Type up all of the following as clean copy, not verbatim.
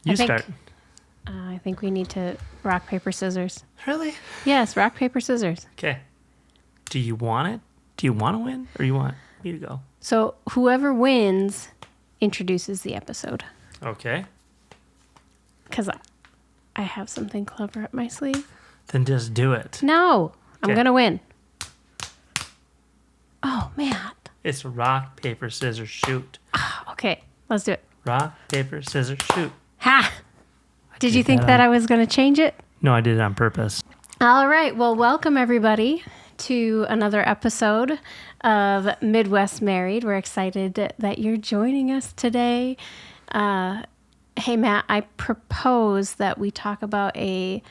You start. I think we need to rock, paper, scissors. Really? Yes, rock, paper, scissors. Okay. Do you want it? Do you want to win or you want me to go? So whoever wins introduces the episode. Okay. Because I have something clever up my sleeve. Then just do it. No, I'm Okay. going to win. Oh, man. It's rock, paper, scissors, shoot. Okay, let's do it. Rock, paper, scissors, shoot. Ha! Did you think that I was going to change it? No, I did it on purpose. All right. Well, welcome everybody to another episode of Midwest Married. We're excited that you're joining us today. Hey, Matt, I propose that we talk about a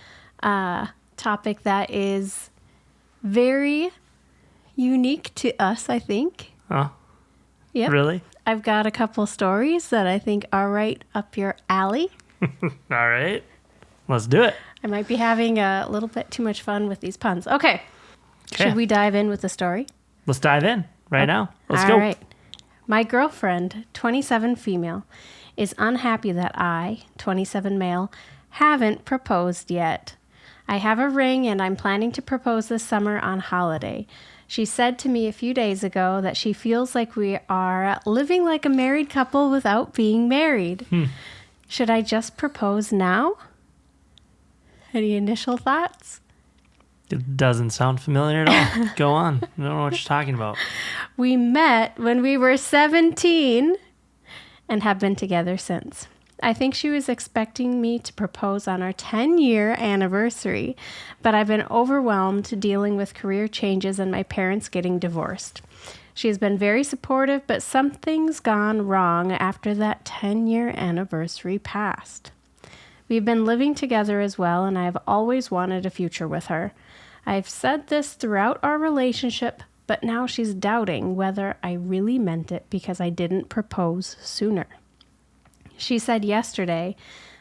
topic that is very unique to us, I think. Oh, Yep. really? I've got a couple stories that I think are right up your alley. All right. Let's do it. I might be having a little bit too much fun with these puns. Okay. Should we dive in with the story? Let's dive in right now. Let's go. All right. My girlfriend, 27 female, is unhappy that I, 27 male, haven't proposed yet. I have a ring and I'm planning to propose this summer on holiday. She said to me a few days ago that she feels like we are living like a married couple without being married. Should I just propose now? Any initial thoughts? It doesn't sound familiar at all. Go on. I don't know what you're talking about. We met when we were 17 and have been together since. I think she was expecting me to propose on our 10-year anniversary, but I've been overwhelmed dealing with career changes and my parents getting divorced. She has been very supportive, but something's gone wrong after that 10-year anniversary passed. We've been living together as well, and I've always wanted a future with her. I've said this throughout our relationship, but now she's doubting whether I really meant it because I didn't propose sooner. She said yesterday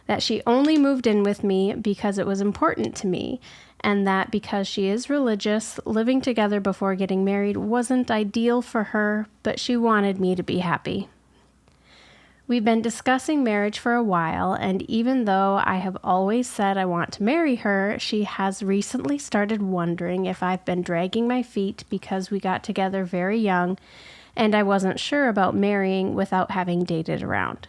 that she only moved in with me because it was important to me, and that because she is religious, living together before getting married wasn't ideal for her, but she wanted me to be happy. We've been discussing marriage for a while, and even though I have always said I want to marry her, she has recently started wondering if I've been dragging my feet because we got together very young, and I wasn't sure about marrying without having dated around.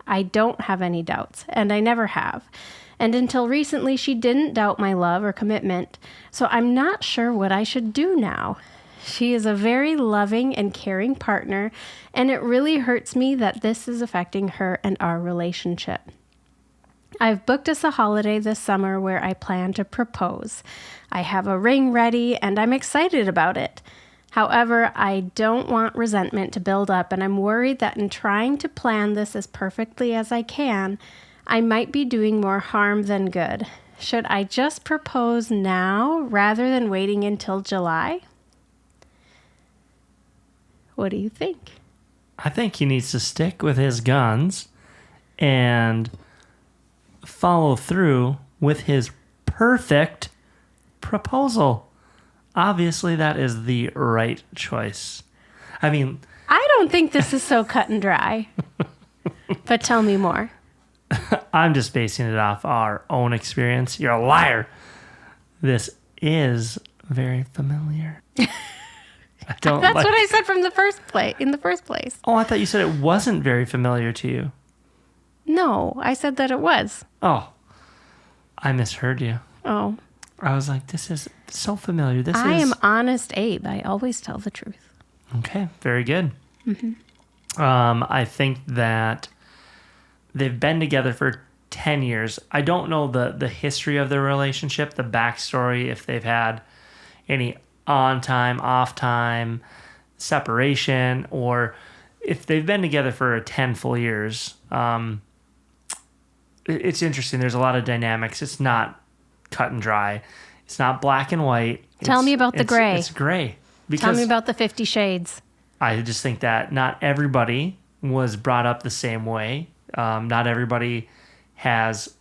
I don't have any doubts, and I never have. And until recently, she didn't doubt my love or commitment, so I'm not sure what I should do now. She is a very loving and caring partner, and it really hurts me that this is affecting her and our relationship. I've booked us a holiday this summer where I plan to propose. I have a ring ready, and I'm excited about it. However, I don't want resentment to build up, and I'm worried that in trying to plan this as perfectly as I can, I might be doing more harm than good. Should I just propose now rather than waiting until July? What do you think? I think he needs to stick with his guns and follow through with his perfect proposal. Obviously, that is the right choice. I mean, I don't think this is so cut and dry. But tell me more. I'm just basing it off our own experience. You're a liar. This is very familiar. I don't That's what I said from the first place. In the first place. Oh, I thought you said it wasn't very familiar to you. No, I said that it was. Oh, I misheard you. Oh. I was like, this is so familiar. I am honest Abe. I always tell the truth. Okay, very good. Mm-hmm. I think that they've been together for 10 years. I don't know the history of their relationship, the backstory, if they've had any on time, off time, separation, or if they've been together for 10 full years. It's interesting. There's a lot of dynamics. It's not cut and dry. It's not black and white. Tell me about the gray. It's gray. Tell me about the 50 Shades. I just think that not everybody was brought up the same way. Not everybody has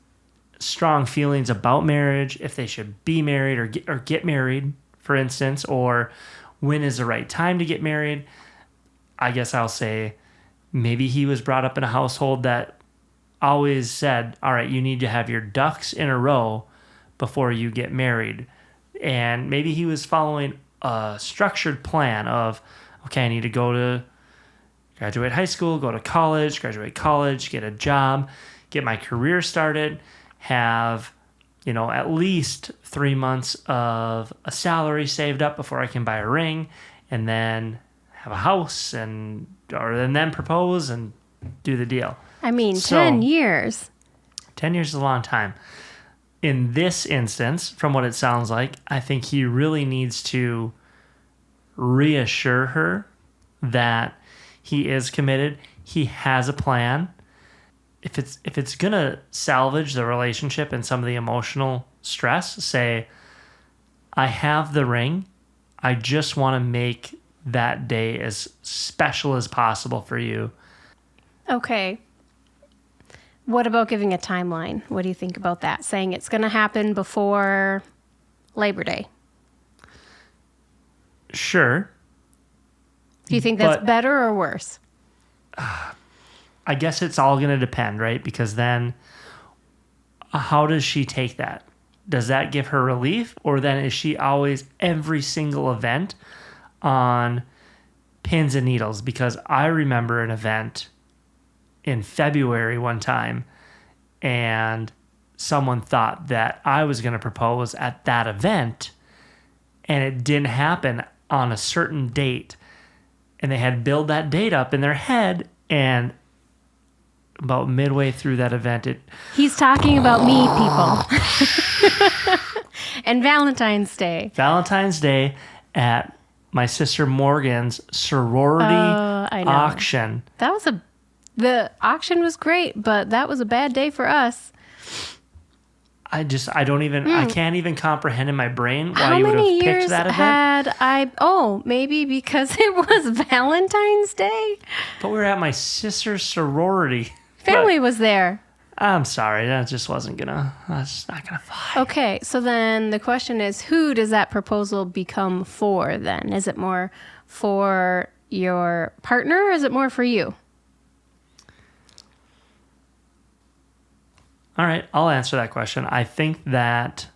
strong feelings about marriage, if they should be married or get married, for instance, or when is the right time to get married. I guess I'll say maybe he was brought up in a household that always said, all right, you need to have your ducks in a row before you get married. And maybe he was following a structured plan of, okay, I need to go to graduate high school, go to college, graduate college, get a job, get my career started, have, at least 3 months of a salary saved up before I can buy a ring, and then have a house and then propose and do the deal. I mean, 10 years. 10 years is a long time. In this instance, from what it sounds like, I think he really needs to reassure her that he is committed. He has a plan. If it's gonna salvage the relationship and some of the emotional stress, say, I have the ring. I just want to make that day as special as possible for you. Okay. What about giving a timeline? What do you think about that? Saying it's going to happen before Labor Day. Sure. Do you think that's better or worse? I guess it's all going to depend, right? Because then how does she take that? Does that give her relief? Or then is she always every single event on pins and needles? Because I remember an event in February one time, and someone thought that I was going to propose at that event, and it didn't happen on a certain date. And they had built that date up in their head, and about midway through that event, He's talking about me, people. And Valentine's Day. Valentine's Day at my sister Morgan's sorority auction. That was the auction was great, but that was a bad day for us. I can't even comprehend in my brain why you would have picked that event. Maybe because it was Valentine's Day. But we were at my sister's sorority. Family was there. I'm sorry, that's just not gonna fly. Okay, so then the question is, who does that proposal become for then? Is it more for your partner or is it more for you? All right, I'll answer that question. I think that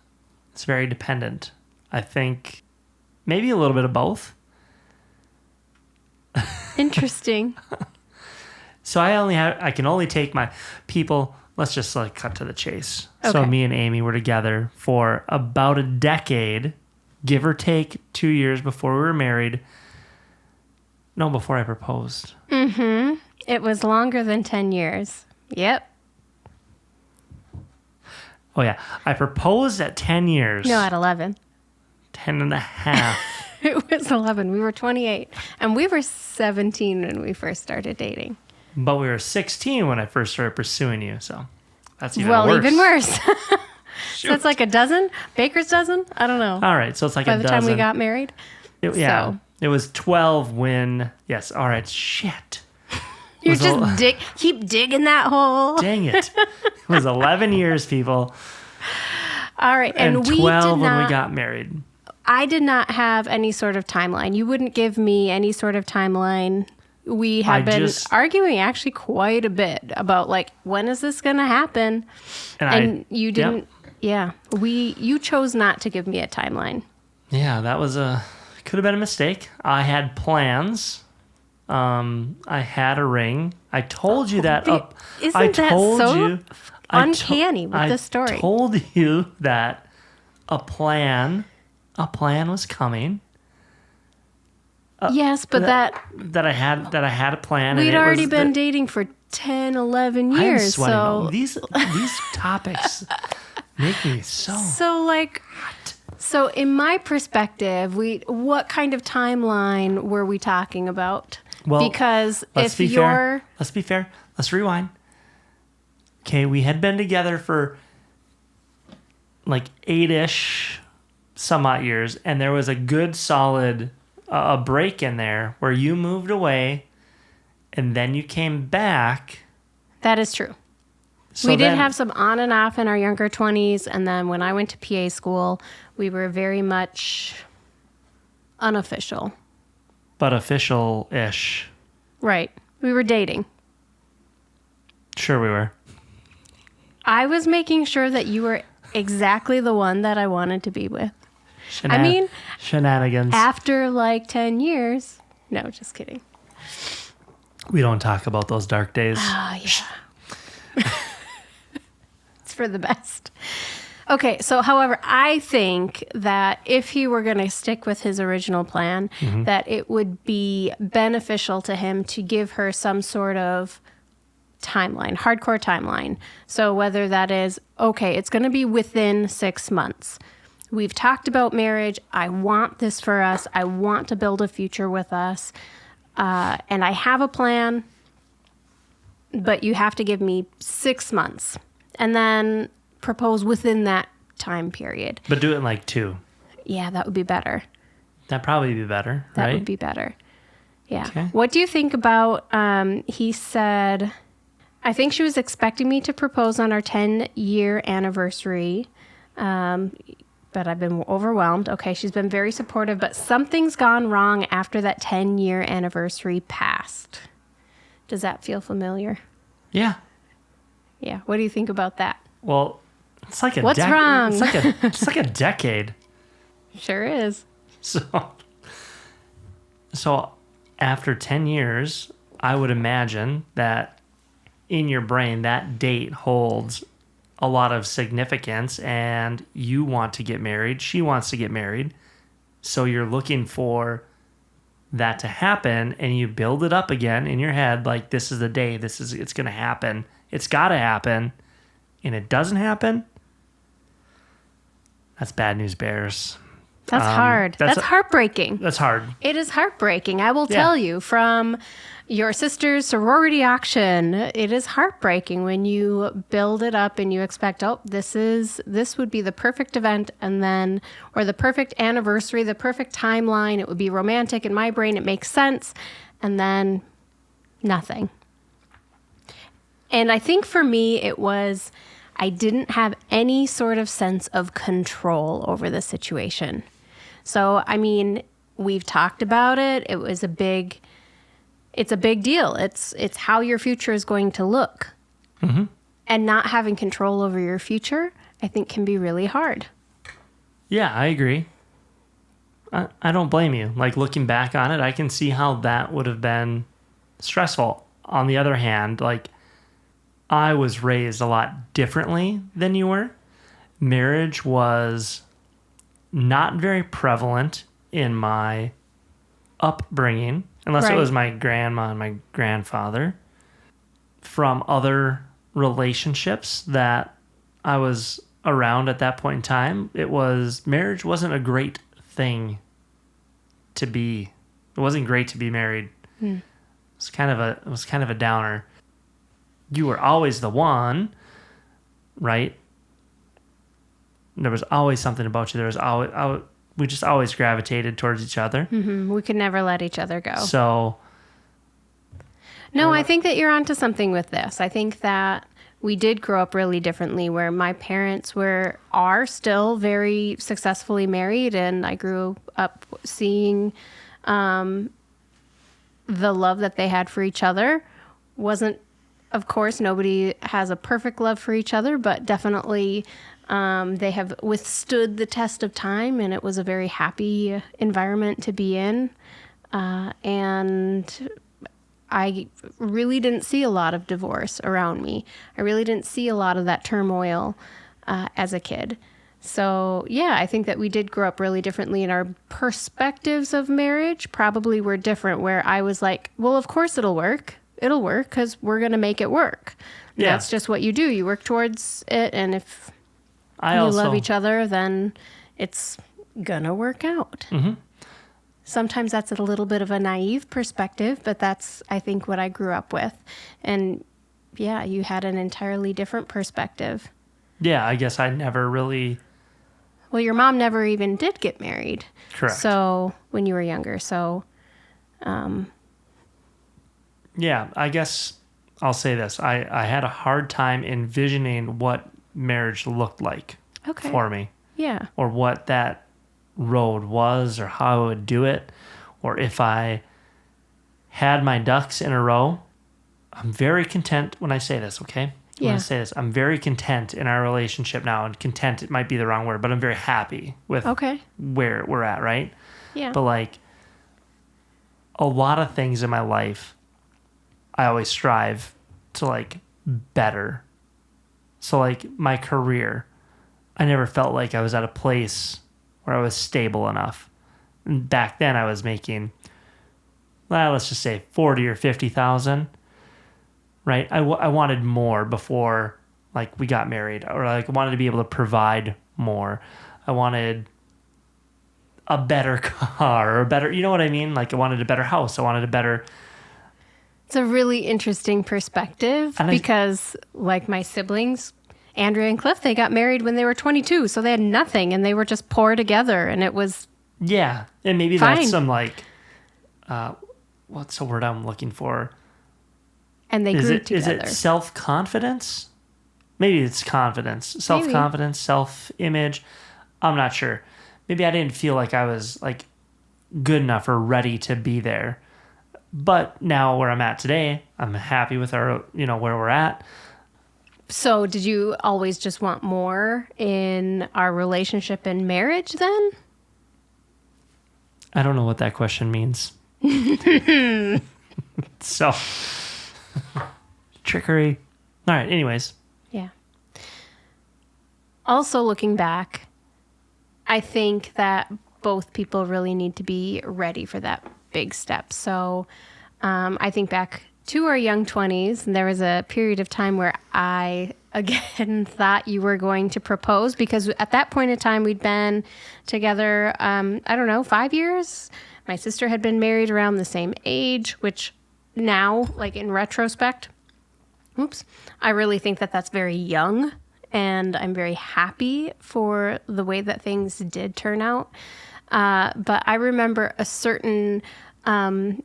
it's very dependent. I think maybe a little bit of both. Interesting. So I can only take my people. Let's just cut to the chase. Okay. So me and Amy were together for about a decade, give or take 2 years before we were married. No, before I proposed. Mm-hmm. It was longer than 10 years. Yep. Oh, yeah. I proposed at 10 years. No, at 11. 10 and a half. It was 11. We were 28. And we were 17 when we first started dating. But we were 16 when I first started pursuing you, so that's even worse. Well, even worse. So it's like a dozen? Baker's dozen? I don't know. All right, so it's like a dozen. By the time we got married? It was 12 when... Yes, all right, shit. You just keep digging that hole. Dang it. It was 11 years, people. All right, and 12 when we got married. I did not have any sort of timeline. You wouldn't give me any sort of timeline. We have been arguing actually quite a bit about when is this going to happen? And you didn't. Yep. Yeah. You chose not to give me a timeline. Yeah, that could have been a mistake. I had plans. I had a ring. I told you that up. Isn't that so uncanny with this story? I told you that a plan was coming. Yes, but that I had a plan. We'd already been dating for 10, 11 years. I'm sweating. These topics make me so hot. So in my perspective, what kind of timeline were we talking about? Well, because let's be fair. Let's rewind. Okay, we had been together for 8-ish some odd years, and there was a good solid a break in there where you moved away and then you came back. That is true. So we did have some on and off in our younger 20s, and then when I went to PA school, we were very much unofficial. But official-ish. Right. We were dating. Sure we were. I was making sure that you were exactly the one that I wanted to be with. Shenanigans. After like 10 years. No, just kidding. We don't talk about those dark days. Oh, yeah. It's for the best. Okay, so however, I think that if he were going to stick with his original plan, that it would be beneficial to him to give her some sort of timeline, hardcore timeline. So whether that is, okay, it's going to be within 6 months. We've talked about marriage. I want this for us. I want to build a future with us. And I have a plan, but you have to give me 6 months. And then propose within that time period. But do it in like 2. Yeah, that would be better. That'd probably be better, right? That would be better. Yeah. Okay. What do you think about, he said, I think she was expecting me to propose on our 10-year anniversary, but I've been overwhelmed. Okay, she's been very supportive, but something's gone wrong after that 10-year anniversary passed. Does that feel familiar? Yeah. Yeah. What do you think about that? Well, it's like a What's wrong? It's like a decade. Sure is. So after 10 years, I would imagine that in your brain that date holds a lot of significance, and you want to get married, she wants to get married. So you're looking for that to happen, and you build it up again in your head like, this is the day, it's going to happen. It's got to happen. And it doesn't happen. That's bad news bears. That's hard. That's heartbreaking. That's hard. It is heartbreaking. I will tell you from your sister's sorority auction, it is heartbreaking when you build it up and you expect, oh, this would be the perfect event, and then, or the perfect anniversary, the perfect timeline. It would be romantic in my brain. It makes sense. And then nothing. And I think for me, it was, I didn't have any sort of sense of control over the situation. So, I mean, we've talked about it. It's a big deal. It's how your future is going to look. Mm-hmm. And not having control over your future, I think, can be really hard. Yeah, I agree. I don't blame you. Like, looking back on it, I can see how that would have been stressful. On the other hand, like, I was raised a lot differently than you were. Marriage was not very prevalent in my upbringing, unless it was my grandma and my grandfather. From other relationships that I was around at that point in time, marriage wasn't a great thing to be. It wasn't great to be married. It was kind of a downer. You were always the one, right? There was always something about you. We just always gravitated towards each other. Mm-hmm. We could never let each other go. So, no, I think that you're onto something with this. I think that we did grow up really differently, where my parents are still very successfully married, and I grew up seeing the love that they had for each other. Of course, nobody has a perfect love for each other, but definitely they have withstood the test of time, and it was a very happy environment to be in. And I really didn't see a lot of divorce around me. I really didn't see a lot of that turmoil as a kid. So, yeah, I think that we did grow up really differently, and our perspectives of marriage probably were different, where I was like, well, of course it'll work. It'll work because we're going to make it work. Yeah. That's just what you do. You work towards it, and if you love each other, then it's going to work out. Mm-hmm. Sometimes that's a little bit of a naive perspective, but that's, I think, what I grew up with. And, yeah, you had an entirely different perspective. Yeah, I guess I never really... Well, your mom never even did get married. Correct. So, when you were younger, so... Yeah, I guess I'll say this. I had a hard time envisioning what marriage looked like for me. Yeah. Or what that road was, or how I would do it, or if I had my ducks in a row. I'm very content when I say this, okay? I'm going to say this. I'm very content in our relationship now, and content, it might be the wrong word, but I'm very happy with where we're at, right? Yeah. But like a lot of things in my life, I always strive to like better. So like my career, I never felt like I was at a place where I was stable enough. And back then I was making, well, let's just say 40 or 50,000. Right? I wanted more before like we got married, or like I wanted to be able to provide more. I wanted a better car or a better, you know what I mean? Like I wanted a better house. I wanted a better. It's a really interesting perspective because like my siblings, Andrea and Cliff, they got married when they were 22. So they had nothing and they were just poor together, and it was. Yeah. And maybe fine. That's some like, what's the word I'm looking for? And they grew together. Is it self-confidence? Maybe it's confidence. Self-confidence, self-image. I'm not sure. Maybe I didn't feel like I was like good enough or ready to be there. But now where I'm at today, I'm happy with our, where we're at. So did you always just want more in our relationship and marriage then? I don't know what that question means. So... trickery. All right, anyways. Yeah. Also looking back, I think that both people really need to be ready for that big step. So I think back to our young 20s, and there was a period of time where I, again, thought you were going to propose, because at that point in time, we'd been together, 5 years. My sister had been married around the same age, which now, like in retrospect, I really think that that's very young, and I'm very happy for the way that things did turn out. But I remember a certain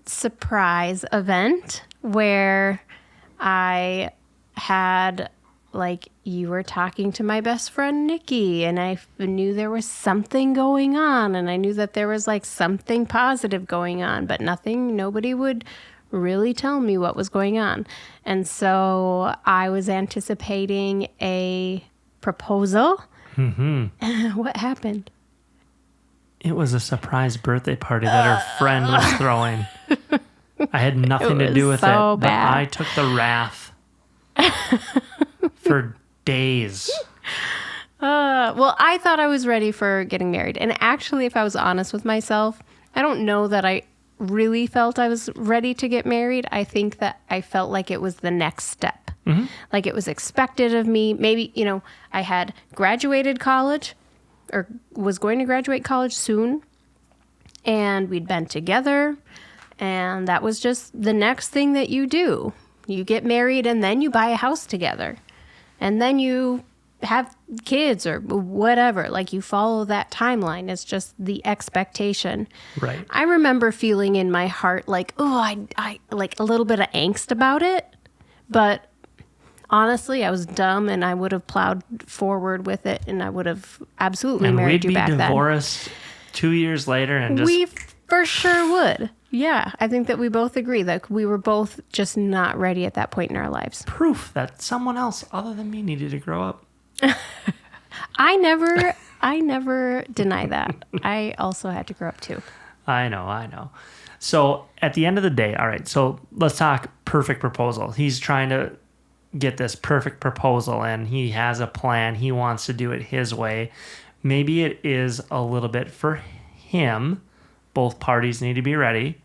surprise event where I had, like, you were talking to my best friend, Nikki, and I knew there was something going on, and I knew that there was, like, something positive going on, but nobody would really tell me what was going on. And so I was anticipating a proposal. Mm-hmm. What happened? It was a surprise birthday party that her friend was throwing. I had nothing to do with it, but I took the wrath for days. Well, I thought I was ready for getting married. And actually, if I was honest with myself, I don't know that I really felt I was ready to get married. I think that I felt like it was the next step. Mm-hmm. Like it was expected of me. Maybe, I had graduated college or was going to graduate college soon, and we'd been together, and that was just the next thing that you do. You get married, and then you buy a house together, and then you have kids or whatever. Like, you follow that timeline. It's just the expectation. Right. I remember feeling in my heart like, I like a little bit of angst about it, but honestly, I was dumb, and I would have plowed forward with it, and I would have absolutely married you back then. And we'd be divorced 2 years later, and just... We for sure would. Yeah, I think that we both agree that we were both just not ready at that point in our lives. Proof that someone else other than me needed to grow up. I never deny that. I also had to grow up too. I know. So at the end of the day, all right, so let's talk perfect proposal. He's trying to get this perfect proposal, and he has a plan. He wants to do it his way. Maybe it is a little bit for him. Both parties need to be ready.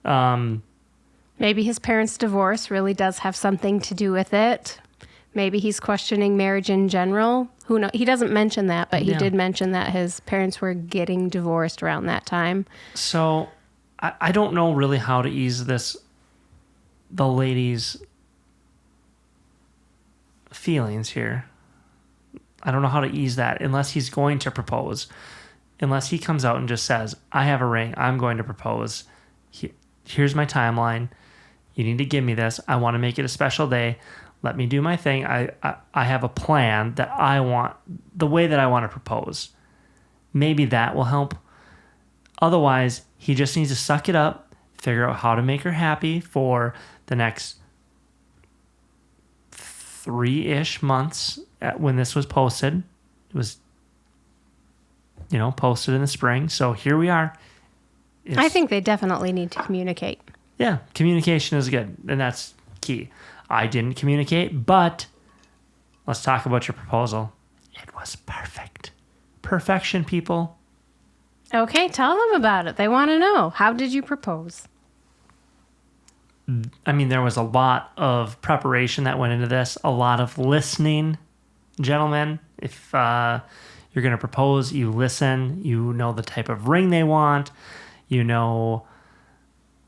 Maybe his parents' divorce really does have something to do with it. Maybe he's questioning marriage in general. Who knows? He doesn't mention that, but he did mention that his parents were getting divorced around that time. So I don't know really how to ease the lady's feelings here. I don't know how to ease that unless he's going to propose. Unless he comes out and just says, I have a ring, I'm going to propose. Here's my timeline. You need to give me this. I want to make it a special day. Let me do my thing. I have a plan that I want, the way that I want to propose. Maybe that will help. Otherwise, he just needs to suck it up, figure out how to make her happy for the next 3-ish months when this was posted. It was, posted in the spring. So here we are. I think they definitely need to communicate. Yeah, communication is good, and that's key. I didn't communicate, but let's talk about your proposal. It was perfect. Perfection, people. Okay, tell them about it. They want to know. How did you propose? I mean, there was a lot of preparation that went into this, a lot of listening, gentlemen. If you're going to propose, you listen. You know the type of ring they want. You know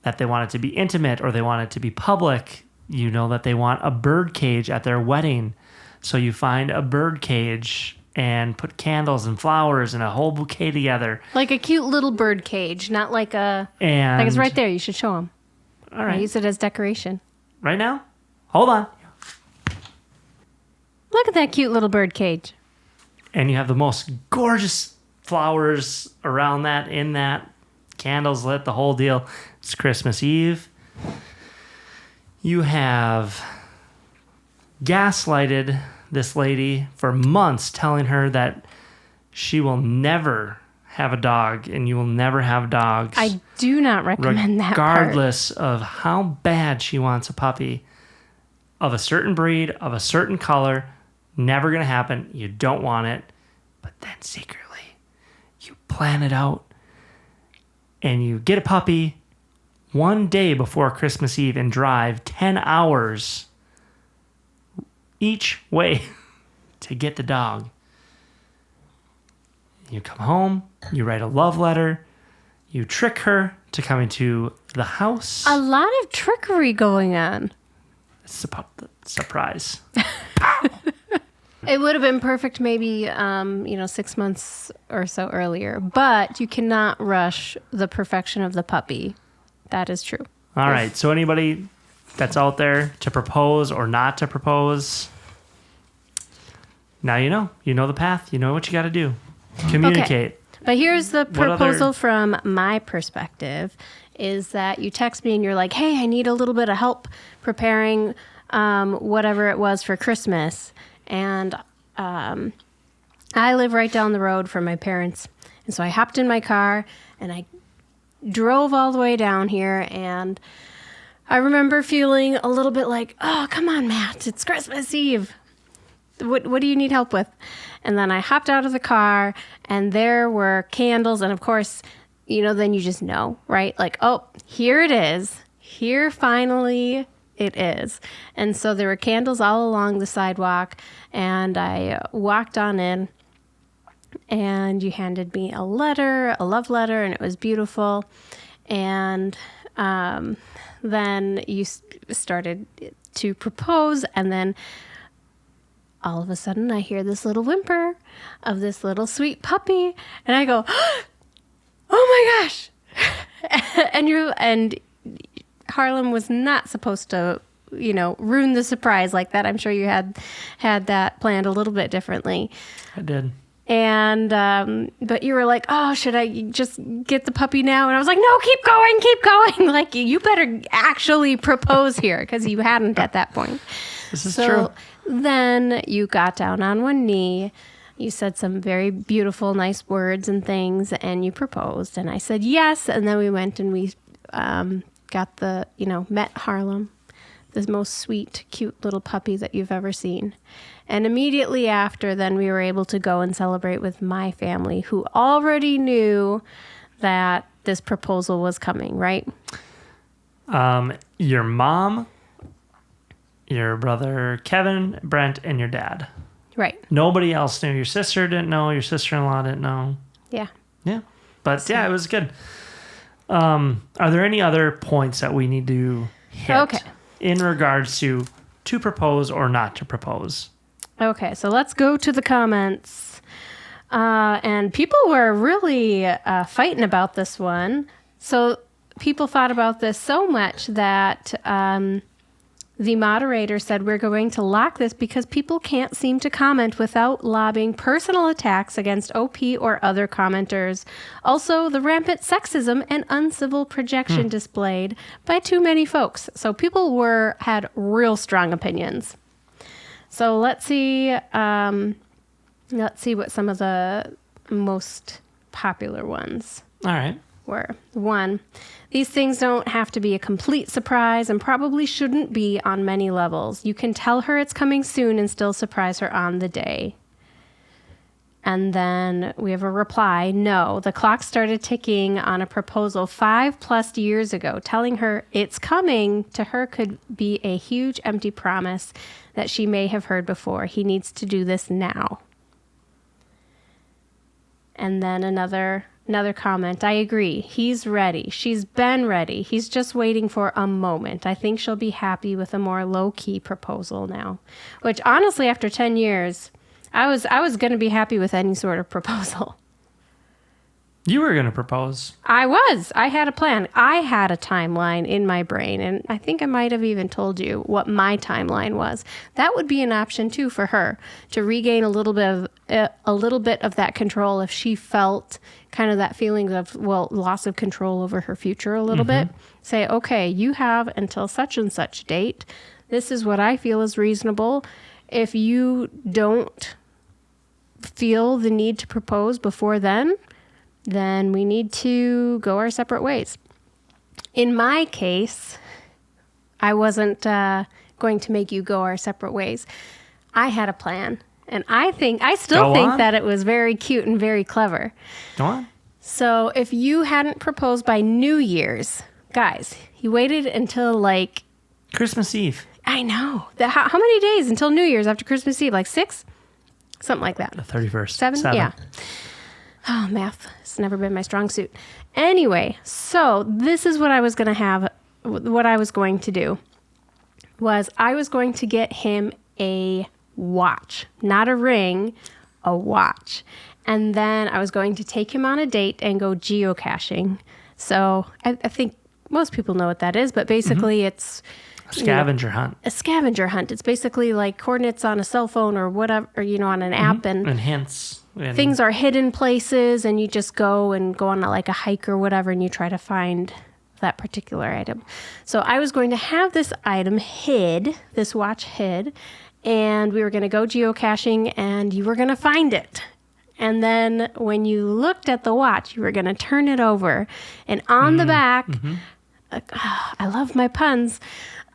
that they want it to be intimate or they want it to be public. You know that they want a bird cage at their wedding. So you find a bird cage and put candles and flowers and a whole bouquet together. Like a cute little bird cage, not like a... And like it's right there. You should show them. All right. I use it as decoration. Right now? Hold on. Look at that cute little bird cage. And you have the most gorgeous flowers around that, in that. Candles lit, the whole deal. It's Christmas Eve. You have gaslighted this lady for months, telling her that she will never have a dog and you will never have dogs. I do not recommend that part. Regardless of how bad she wants a puppy of a certain breed, of a certain color, never going to happen. You don't want it. But then secretly, you plan it out and you get a puppy one day before Christmas Eve and drive 10 hours each way to get the dog. You come home, you write a love letter, you trick her to come into the house. A lot of trickery going on. Surprise. It would have been perfect maybe, 6 months or so earlier. But you cannot rush the perfection of the puppy. That is true. All right. So anybody that's out there to propose or not to propose, now you know. You know the path. You know what you got to do. Communicate. Okay. But here's the proposal from my perspective, is that you text me and you're like, hey, I need a little bit of help preparing whatever it was for Christmas. And I live right down the road from my parents. And so I hopped in my car and I drove all the way down here. And I remember feeling a little bit like, oh, come on, Matt, it's Christmas Eve. What do you need help with? And then I hopped out of the car and there were candles. And of course, then you just know, right? Like, oh, here it is. Here finally it is. And so there were candles all along the sidewalk, and I walked on in, and you handed me a love letter, and it was beautiful. And then you started to propose, and then all of a sudden I hear this little whimper of this little sweet puppy, and I go, oh my gosh. and Harlem was not supposed to, ruin the surprise like that. I'm sure you had that planned a little bit differently. I did. And, but you were like, oh, should I just get the puppy now? And I was like, no, keep going. Like, you better actually propose here, because you hadn't at that point. This is true. Then you got down on one knee. You said some very beautiful, nice words and things, and you proposed. And I said yes. And then we went and we got met Harlem, the most sweet, cute little puppy that you've ever seen. And immediately after, then we were able to go and celebrate with my family, who already knew that this proposal was coming, right? Your mom, your brother Kevin, Brent, and your dad. Right. Nobody else knew. Your sister didn't know. Your sister-in-law didn't know. Yeah. Yeah. But it was good. Are there any other points that we need to hit in regards to propose or not to propose? Okay, so let's go to the comments. And people were really fighting about this one. So people thought about this so much that the moderator said we're going to lock this because people can't seem to comment without lobbing personal attacks against OP or other commenters. Also, the rampant sexism and uncivil projection displayed by too many folks. So people had real strong opinions. So let's see what some of the most popular ones All right. were. 1, these things don't have to be a complete surprise and probably shouldn't be on many levels. You can tell her it's coming soon and still surprise her on the day. And then we have a reply. No, the clock started ticking on a proposal 5+ years ago. Telling her it's coming to her could be a huge empty promise that she may have heard before. He needs to do this now. And then another comment. I agree. He's ready. She's been ready. He's just waiting for a moment. I think she'll be happy with a more low-key proposal now. Which honestly, after 10 years, I was going to be happy with any sort of proposal. You were going to propose. I was. I had a plan. I had a timeline in my brain, and I think I might have even told you what my timeline was. That would be an option too for her to regain a little bit of that control if she felt kind of that feeling of loss of control over her future a little bit. Say, okay, you have until such and such date. This is what I feel is reasonable. If you don't feel the need to propose before then we need to go our separate ways. In my case, I wasn't going to make you go our separate ways. I had a plan, and I still think that it was very cute and very clever. Go on. So if you hadn't proposed by New Year's, guys, he waited until like Christmas Eve. I know. How many days until New Year's after Christmas Eve? Like 6? Something like that. The 31st. 7? Yeah. Oh, math has never been my strong suit. Anyway, so this is what I was going to have. What I was going to do was I was going to get him a watch, not a ring, a watch. And then I was going to take him on a date and go geocaching. So I think most people know what that is, but basically it's a scavenger hunt. A scavenger hunt. It's basically like coordinates on a cell phone or whatever, or, on an app. And hints. Things are hidden places, and you just go on like a hike or whatever, and you try to find that particular item. So I was going to have this item hid, this watch hid, and we were going to go geocaching, and you were going to find it. And then when you looked at the watch, you were going to turn it over, and on the back, I love my puns,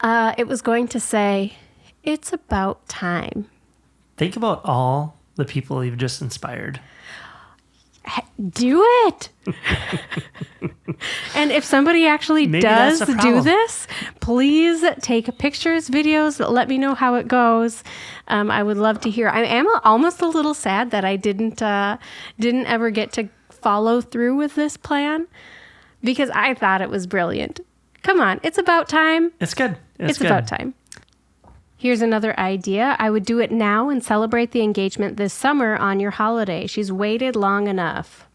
it was going to say, "It's about time." Think about all the people you've just inspired. Do it. And if somebody actually does do this, please take pictures, videos, let me know how it goes. I would love to hear. I am almost a little sad that I didn't ever get to follow through with this plan because I thought it was brilliant. Come on, it's about time. It's good. It's about time. Here's another idea. I would do it now and celebrate the engagement this summer on your holiday. She's waited long enough.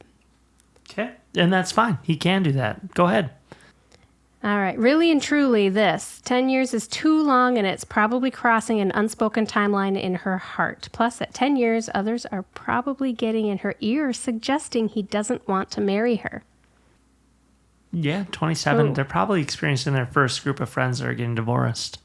Okay. And that's fine. He can do that. Go ahead. All right. Really and truly, 10 years is too long, and it's probably crossing an unspoken timeline in her heart. Plus, at 10 years, others are probably getting in her ear suggesting he doesn't want to marry her. Yeah, 27. Ooh. They're probably experiencing their first group of friends that are getting divorced.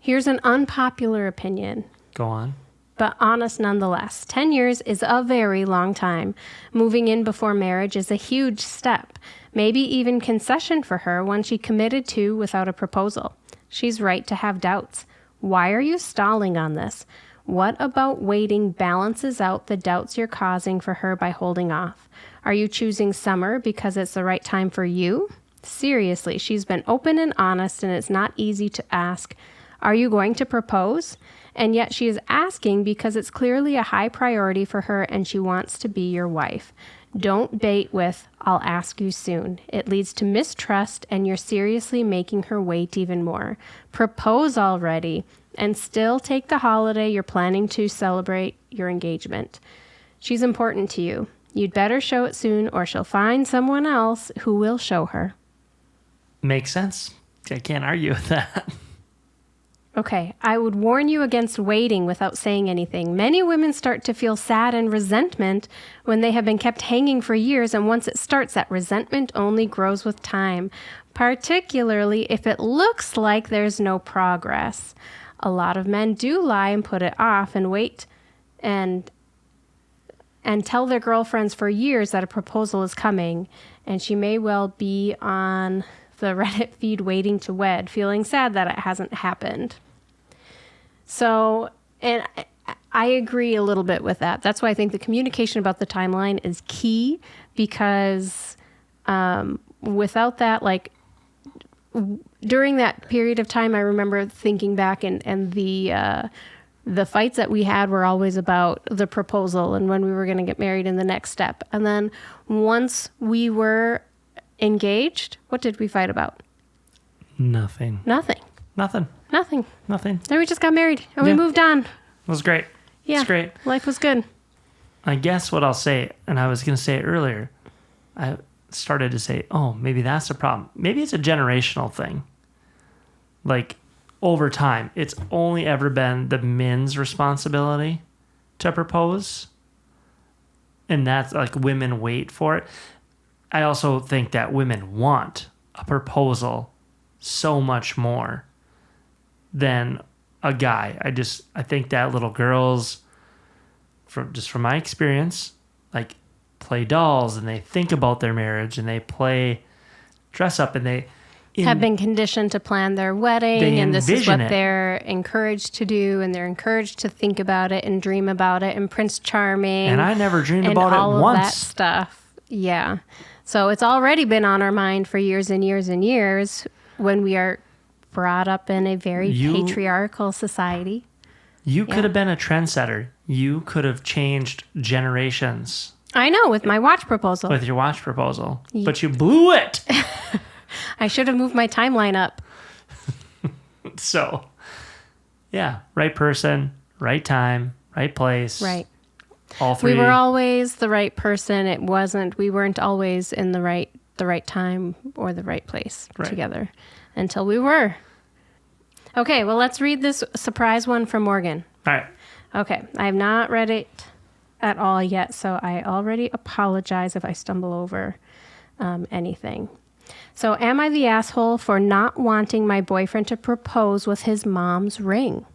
Here's an unpopular opinion. Go on. But honest nonetheless. 10 years is a very long time. Moving in before marriage is a huge step. Maybe even concession for her, one she committed to without a proposal. She's right to have doubts. Why are you stalling on this? What about waiting balances out the doubts you're causing for her by holding off? Are you choosing summer because it's the right time for you? Seriously, she's been open and honest, and it's not easy to ask, are you going to propose? And yet she is asking because it's clearly a high priority for her and she wants to be your wife. Don't bait with, I'll ask you soon. It leads to mistrust and you're seriously making her wait even more. Propose already and still take the holiday you're planning to celebrate your engagement. She's important to you. You'd better show it soon or she'll find someone else who will show her. Makes sense. I can't argue with that. Okay, I would warn you against waiting without saying anything. Many women start to feel sad and resentment when they have been kept hanging for years, and once it starts, that resentment only grows with time, particularly if it looks like there's no progress. A lot of men do lie and put it off and wait and tell their girlfriends for years that a proposal is coming, and she may well be on the Reddit feed waiting to wed, feeling sad that it hasn't happened. So, and I agree a little bit with that. That's why I think the communication about the timeline is key, because without that, like during that period of time, I remember thinking back and the fights that we had were always about the proposal and when we were going to get married in the next step. And then once we were engaged, what did we fight about? Nothing. Nothing. Nothing. Nothing. Nothing. Then we just got married and we moved on. It was great. Yeah. It's great. Life was good. I guess what I'll say, and I was going to say it earlier, I started to say, oh, maybe that's the problem. Maybe it's a generational thing. Like, over time, it's only ever been the men's responsibility to propose. And that's like women wait for it. I also think that women want a proposal so much more than a guy. I think that little girls, from my experience, like play dolls and they think about their marriage and they play dress up and they have been conditioned to plan their wedding, and this is what they're encouraged to do, and they're encouraged to think about it and dream about it, and Prince Charming. And I never dreamed about all it once. Of that stuff. Yeah. So it's already been on our mind for years and years and years when we are brought up in a very patriarchal society. You could have been a trendsetter. You could have changed generations. I know, with my watch proposal. With your watch proposal. But you blew it. I should have moved my timeline up. So, yeah, right person, right time, right place. Right. All three. We were always the right person. We weren't always in the right time or the right place together until we were. Okay, well, let's read this surprise one from Morgan. All right. Okay, I have not read it at all yet, so I already apologize if I stumble over anything. So, am I the asshole for not wanting my boyfriend to propose with his mom's ring?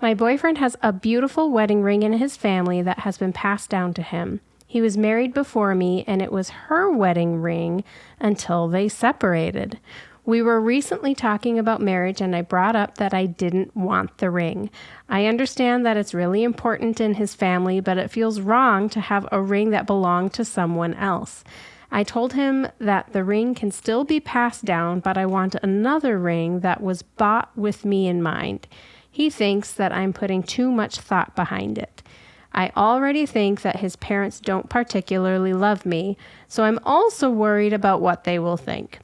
My boyfriend has a beautiful wedding ring in his family that has been passed down to him. He was married before me, and it was her wedding ring until they separated. We were recently talking about marriage, and I brought up that I didn't want the ring. I understand that it's really important in his family, but it feels wrong to have a ring that belonged to someone else. I told him that the ring can still be passed down, but I want another ring that was bought with me in mind. He thinks that I'm putting too much thought behind it. I already think that his parents don't particularly love me, so I'm also worried about what they will think.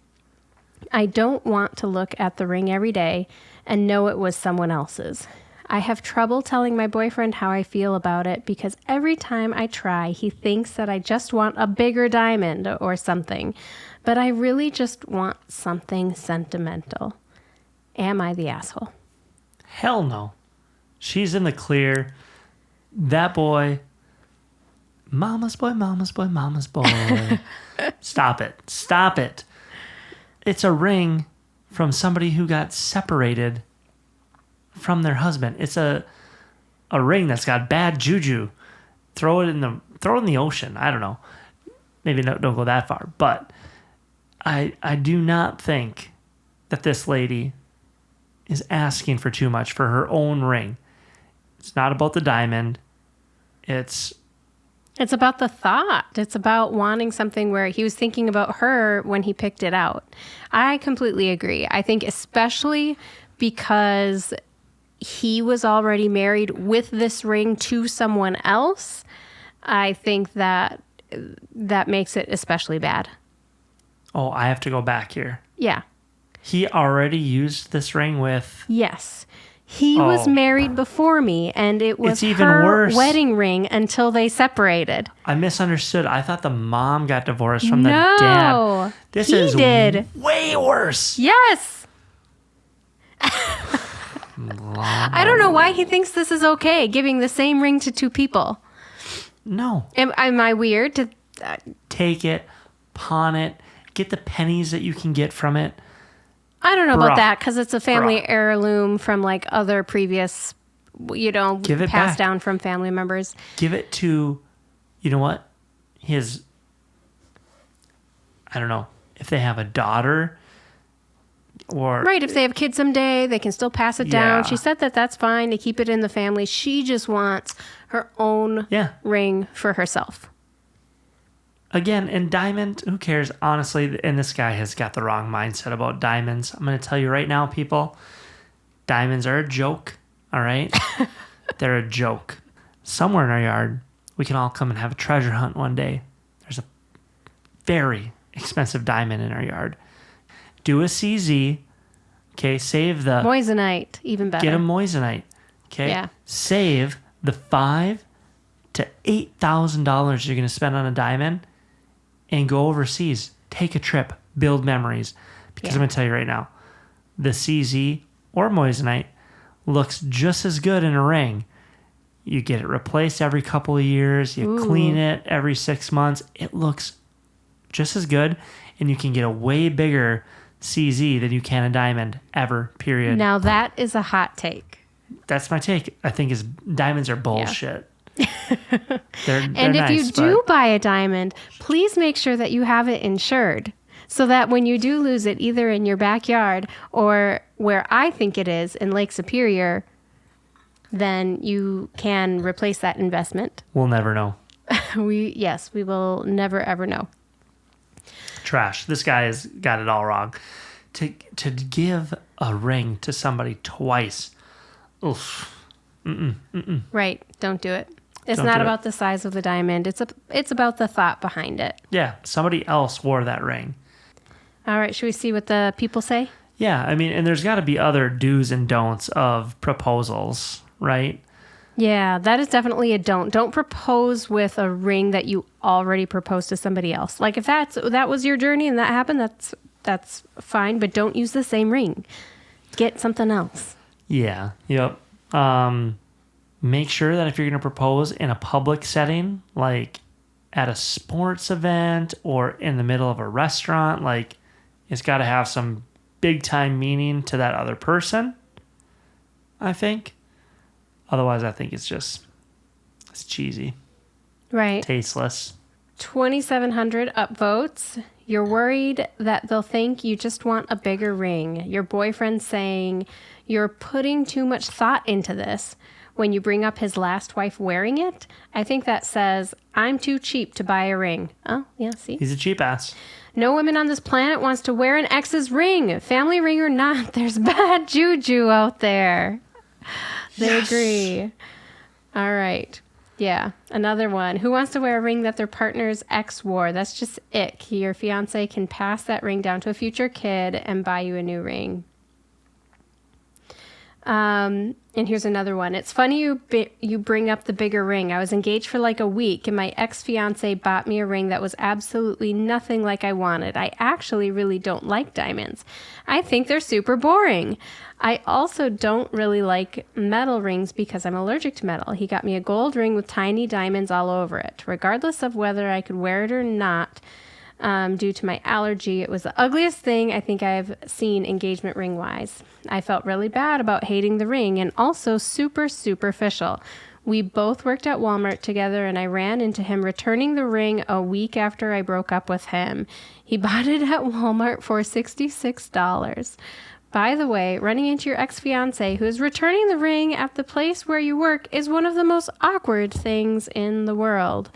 I don't want to look at the ring every day and know it was someone else's. I have trouble telling my boyfriend how I feel about it because every time I try, he thinks that I just want a bigger diamond or something, but I really just want something sentimental. Am I the asshole? Hell no. She's in the clear. That boy, mama's boy, mama's boy, mama's boy. Stop it. Stop it. It's a ring from somebody who got separated from their husband. It's a ring that's got bad juju. Throw it in the ocean. I don't know. Maybe don't go that far. But I do not think that this lady is asking for too much for her own ring. It's not about the diamond. It's about the thought. It's about wanting something where he was thinking about her when he picked it out. I completely agree. I think especially because he was already married with this ring to someone else, I think that makes it especially bad. Oh, I have to go back here. Yeah. He already used this ring with... Yes. He was married before me, and it was even her worse. wedding ring until they separated. I misunderstood. I thought the mom got divorced from the dad. This is way worse. Yes. I don't know why he thinks this is okay, giving the same ring to two people. No. Am I weird to... Take it, pawn it, get the pennies that you can get from it. I don't know Bruh. about that because it's a family Bruh. heirloom from like other previous, Give it passed back. down from family members. Give it to, you know what? I don't know, if they have a daughter or... Right. If they have kids someday, they can still pass it down. Yeah. She said that that's fine to keep it in the family. She just wants her own ring for herself. Again, and diamond, who cares? Honestly, and this guy has got the wrong mindset about diamonds. I'm going to tell you right now, people, diamonds are a joke, all right? They're a joke. Somewhere in our yard, we can all come and have a treasure hunt one day. There's a very expensive diamond in our yard. Do a CZ, okay? Save the... Moissanite, even better. Get a moissanite, okay? Yeah. Save the $5,000 to $8,000 you're going to spend on a diamond and go overseas. Take a trip. Build memories. Because I'm going to tell you right now, the CZ or moissanite looks just as good in a ring. You get it replaced every couple of years. You clean it every 6 months. It looks just as good. And you can get a way bigger CZ than you can a diamond ever, period. Now that is a hot take. That's my take. I think diamonds are bullshit. They're And if nice, you do buy a diamond, please make sure that you have it insured so that when you do lose it, either in your backyard or where I think it is in Lake Superior, then you can replace that investment. We'll never know. We will never, ever know. Trash. This guy has got it all wrong. To give a ring to somebody twice. Oof. Right. Don't do it. It's Don't not do it. about the size of the diamond. It's about the thought behind it. Yeah, somebody else wore that ring. All right. Should we see what the people say? Yeah, I mean, and there's got to be other do's and don'ts of proposals, right? Yeah, that is definitely a don't. Don't propose with a ring that you already proposed to somebody else. Like if that was your journey and that happened, that's fine, but don't use the same ring. Get something else. Yeah, yep. Make sure that if you're going to propose in a public setting, like at a sports event or in the middle of a restaurant, like it's got to have some big time meaning to that other person, I think. Otherwise, I think it's cheesy. Right. Tasteless. 2,700 upvotes. You're worried that they'll think you just want a bigger ring. Your boyfriend's saying you're putting too much thought into this when you bring up his last wife wearing it. I think that says, I'm too cheap to buy a ring. Oh, yeah, see? He's a cheap ass. No woman on this planet wants to wear an ex's ring. Family ring or not, there's bad juju out there. They agree. All right. Yeah. Another one. Who wants to wear a ring that their partner's ex wore? That's just ick. Your fiance can pass that ring down to a future kid and buy you a new ring. And here's another one. It's funny you bring up the bigger ring. I was engaged for like a week and my ex-fiance bought me a ring that was absolutely nothing like I wanted. I actually really don't like diamonds. I think they're super boring. I also don't really like metal rings because I'm allergic to metal. He got me a gold ring with tiny diamonds all over it. Regardless of whether I could wear it or not, due to my allergy, it was the ugliest thing I think I've seen engagement ring wise. I felt really bad about hating the ring and also super superficial. We both worked at Walmart together and I ran into him returning the ring a week after I broke up with him. He bought it at Walmart for $66. By the way, running into your ex-fiance who is returning the ring at the place where you work is one of the most awkward things in the world.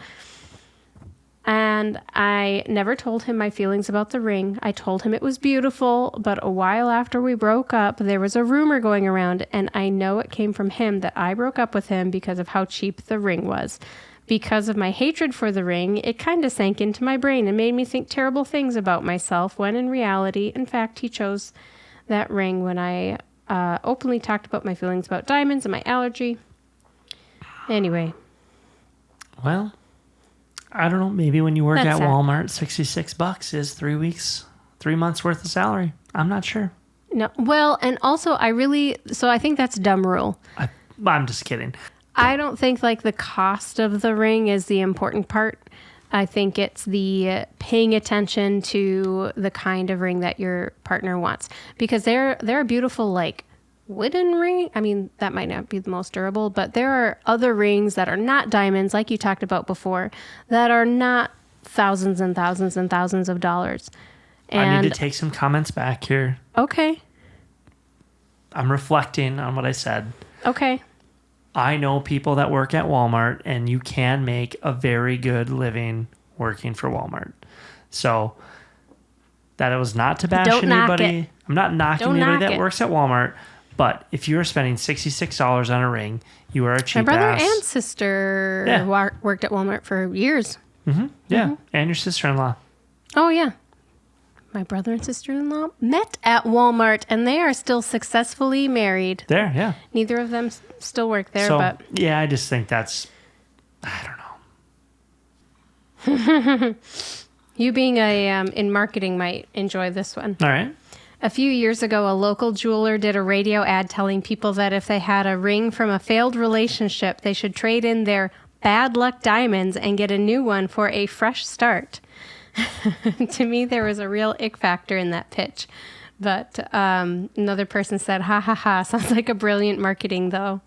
And I never told him my feelings about the ring. I told him it was beautiful, but a while after we broke up, there was a rumor going around, and I know it came from him that I broke up with him because of how cheap the ring was. Because of my hatred for the ring, it kind of sank into my brain and made me think terrible things about myself, when in reality, in fact, he chose that ring when I openly talked about my feelings about diamonds and my allergy. Anyway. Well, I don't know. Maybe when you work That's at sad. Walmart, $66 is 3 months worth of salary. I'm not sure. No. Well, and also I think that's a dumb rule. I'm just kidding. I don't think like the cost of the ring is the important part. I think it's the paying attention to the kind of ring that your partner wants, because they're a beautiful, like, wooden ring. I mean, that might not be the most durable, but there are other rings that are not diamonds, like you talked about before, that are not thousands and thousands and thousands of dollars. And I need to take some comments back here. Okay. I'm reflecting on what I said. Okay. I know people that work at Walmart, and you can make a very good living working for Walmart. So that it was not to bash anybody. I'm not knocking anybody that works at Walmart, but if you are spending $66 on a ring, you are a cheap ass. My brother and sister worked at Walmart for years. Mm-hmm. Yeah, mm-hmm. And your sister-in-law. Oh, yeah. My brother and sister-in-law met at Walmart, and they are still successfully married. There, yeah. Neither of them still work there, but... Yeah, I just think that's... I don't know. You being in marketing might enjoy this one. All right. A few years ago, a local jeweler did a radio ad telling people that if they had a ring from a failed relationship, they should trade in their bad luck diamonds and get a new one for a fresh start. To me, there was a real ick factor in that pitch. But another person said, ha, ha, ha. Sounds like a brilliant marketing, though.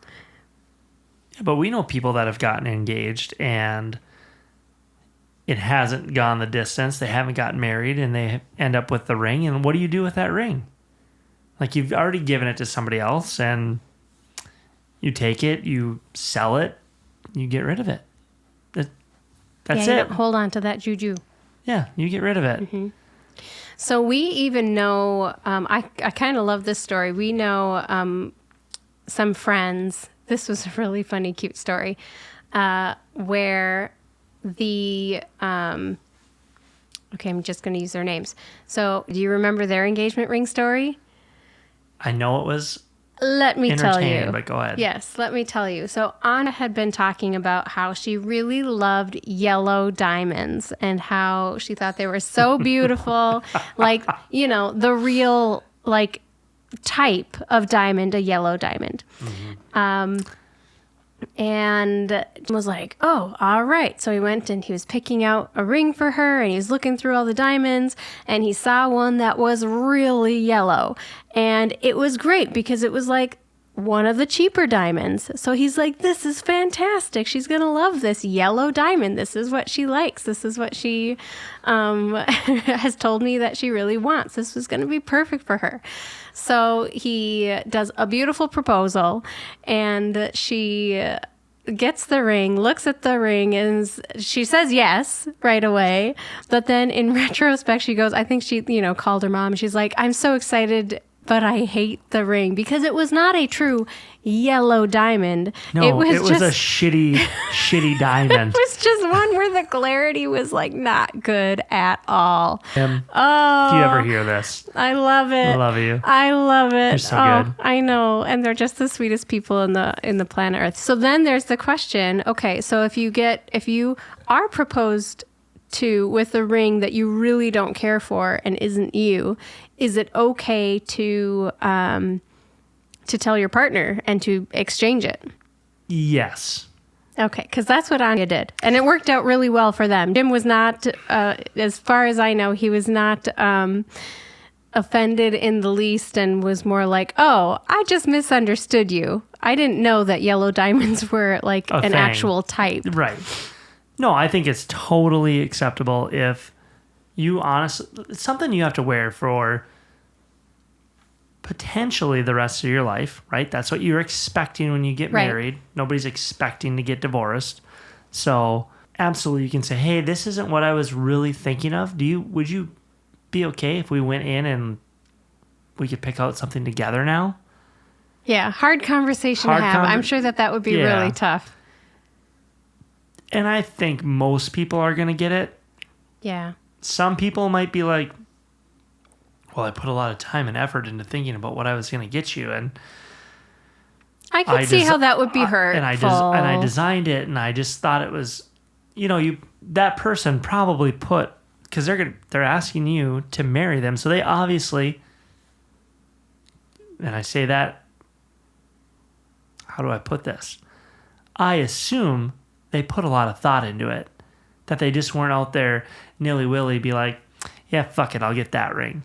Yeah, but we know people that have gotten engaged and it hasn't gone the distance. They haven't gotten married and they end up with the ring. And what do you do with that ring? Like, you've already given it to somebody else and you take it, you sell it, you get rid of it. That's it. Hold on to that juju. Yeah, you get rid of it. Mm-hmm. So we even know, I kind of love this story. We know some friends, this was a really funny, cute story, where the, okay, I'm just going to use their names. So do you remember their engagement ring story? I know it was Let me tell you. But go ahead. Yes, let me tell you. So Anna had been talking about how she really loved yellow diamonds and how she thought they were so beautiful. Like, you know, the real, like, type of diamond, a yellow diamond. Mm-hmm. And was like, oh, all right. So he went and he was picking out a ring for her and he was looking through all the diamonds and he saw one that was really yellow. And it was great because it was like one of the cheaper diamonds. So he's like, this is fantastic. She's going to love this yellow diamond. This is what she likes. This is what she has told me that she really wants. This was going to be perfect for her. So he does a beautiful proposal and she gets the ring, looks at the ring, and she says yes right away. But then in retrospect, she goes, I think she, called her mom. She's like, I'm so excited, but I hate the ring because it was not a true yellow diamond. No, it was just a shitty diamond. It was just one where the clarity was like not good at all. If you ever hear this, I love it. I love you. I love it. You're so good. I know, and they're just the sweetest people in the planet Earth. So then there's the question. Okay, so if you are proposed to with a ring that you really don't care for and isn't you, is it okay to tell your partner and to exchange it? Yes. Okay, because that's what Anya did. And it worked out really well for them. Jim was not, as far as I know, he was not offended in the least and was more like, oh, I just misunderstood you. I didn't know that yellow diamonds were like an actual type. Right. No, I think it's totally acceptable if you honestly, it's something you have to wear for potentially the rest of your life, right? That's what you're expecting when you get married. Nobody's expecting to get divorced. So absolutely you can say, hey, this isn't what I was really thinking of. Would you be okay if we went in and we could pick out something together now? Yeah, hard conversation to have. I'm sure that would be really tough. And I think most people are going to get it. Yeah. Some people might be like, well, I put a lot of time and effort into thinking about what I was going to get you. And I could see how that would be hurtful. And I designed it and I just thought it was, that person probably put, because they're asking you to marry them. So they obviously, and I say that, how do I put this? I assume they put a lot of thought into it That they just weren't out there nilly-willy be like, yeah, fuck it, I'll get that ring.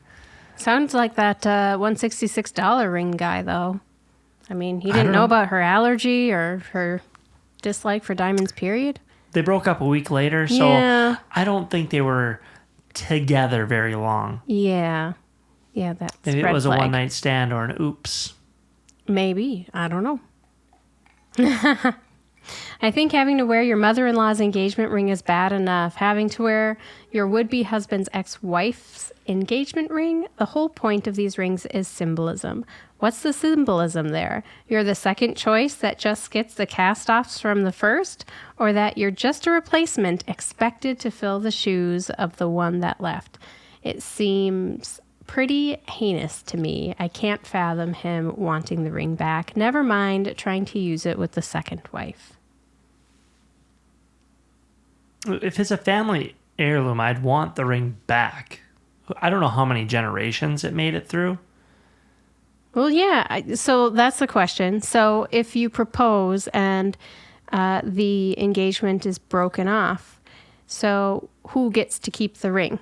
Sounds like that $166 ring guy, though. I mean, he I didn't don't know know. about her allergy or her dislike for diamonds, period. They broke up a week later, so Yeah. I don't think they were together very long. Yeah. Yeah, that's Maybe it red was flag. a one-night stand or an oops. Maybe. I don't know. I think having to wear your mother-in-law's engagement ring is bad enough. Having to wear your would-be husband's ex-wife's engagement ring, the whole point of these rings is symbolism. What's the symbolism there? You're the second choice that just gets the cast-offs from the first, or that you're just a replacement expected to fill the shoes of the one that left? It seems pretty heinous to me. I can't fathom him wanting the ring back. Never mind trying to use it with the second wife. If it's a family heirloom, I'd want the ring back. I don't know how many generations it made it through. Well, yeah. So that's the question. So if you propose and the engagement is broken off, so who gets to keep the ring?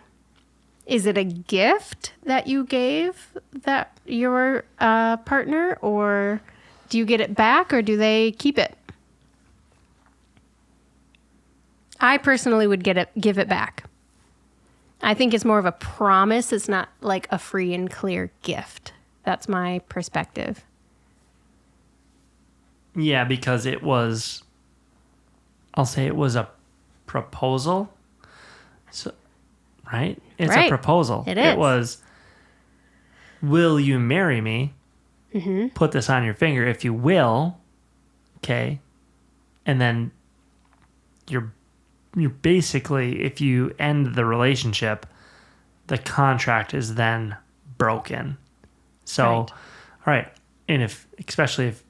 Is it a gift that you gave that your partner, or do you get it back, or do they keep it? I personally would give it back. I think it's more of a promise. It's not like a free and clear gift. That's my perspective. Yeah, because I'll say it was a proposal. So, right? It's Right. a proposal. It is. It was, will you marry me? Mm-hmm. Put this on your finger if you will. Okay. And then you're basically, if you end the relationship, the contract is then broken. So, Right. all right. And especially if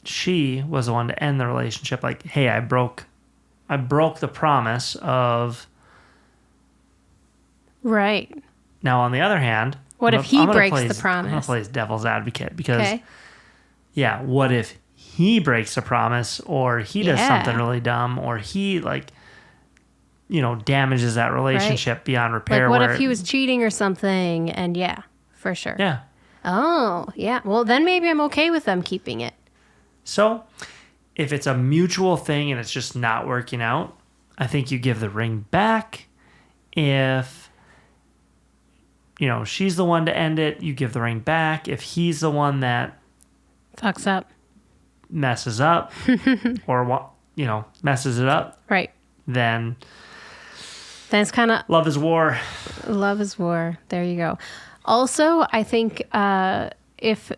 she was the one to end the relationship, like, hey, I broke the promise of. Right. Now, on the other hand, What if he I'm gonna breaks play the promise? I'm going to play as devil's advocate because, Okay. yeah, what if he breaks the promise or he does Yeah. something really dumb or he, damages that relationship beyond repair? Like, what where if he was cheating or something? And yeah, for sure. Yeah. Oh, yeah. Well, then maybe I'm okay with them keeping it. So, if it's a mutual thing and it's just not working out, I think you give the ring back. If she's the one to end it, you give the ring back. If he's the one that Fucks up. messes up or messes it up, Right. then Then it's kind of love is war. love is war. There you go. Also, I think if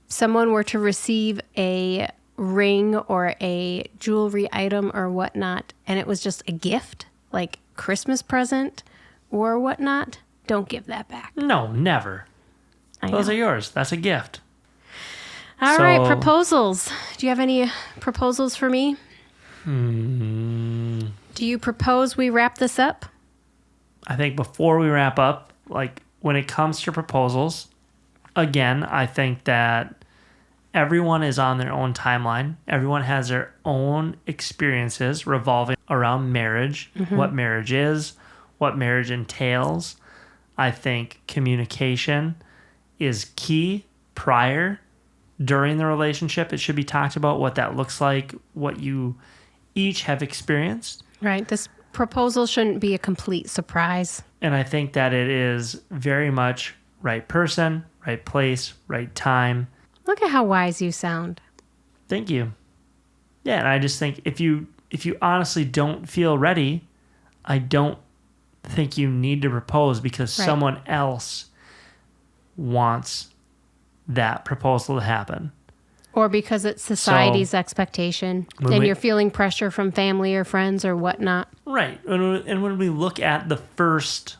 someone were to receive a ring or a jewelry item or whatnot, and it was just a gift, like Christmas present or whatnot, don't give that back. No, never. I Those know. are yours. That's a gift. All right, So- proposals. Do you have any proposals for me? Do you propose we wrap this up? I think before we wrap up, like when it comes to proposals, again, I think that everyone is on their own timeline. Everyone has their own experiences revolving around marriage, what marriage is, what marriage entails. I think communication is key prior, during the relationship. It should be talked about what that looks like, what you each have experienced. Right. This proposal shouldn't be a complete surprise. And I think that it is very much right person, right place, right time. Look at how wise you sound. Thank you. Yeah, and I just think if you honestly don't feel ready, I don't think you need to propose because Right. someone else wants that proposal to happen. Or because it's society's expectation When and we- you're feeling pressure from family or friends or whatnot. Right. And when we look at the first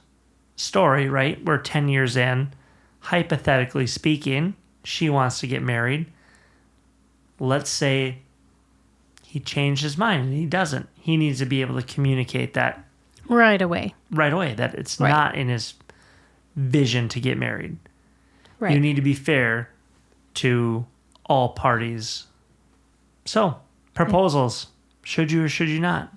story, right, we're 10 years in, hypothetically speaking, she wants to get married. Let's say he changed his mind and he doesn't. He needs to be able to communicate that Right away. right away, that it's Right. not in his vision to get married. Right. You need to be fair to all parties. So, proposals, should you or should you not?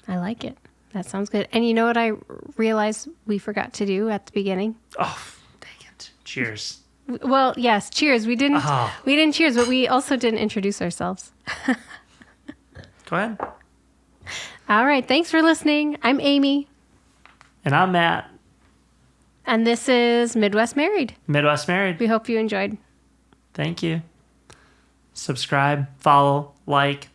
I like it. That sounds good. And you know what I realized we forgot to do at the beginning? Oh, dang it. Cheers. Well, yes, cheers. We didn't Oh. we didn't cheers, but we also didn't introduce ourselves. Go ahead. All right, thanks for listening. I'm Amy, And I'm Matt. and this is Midwest Married. Midwest Married. We hope you enjoyed. Thank you. Subscribe, follow, like.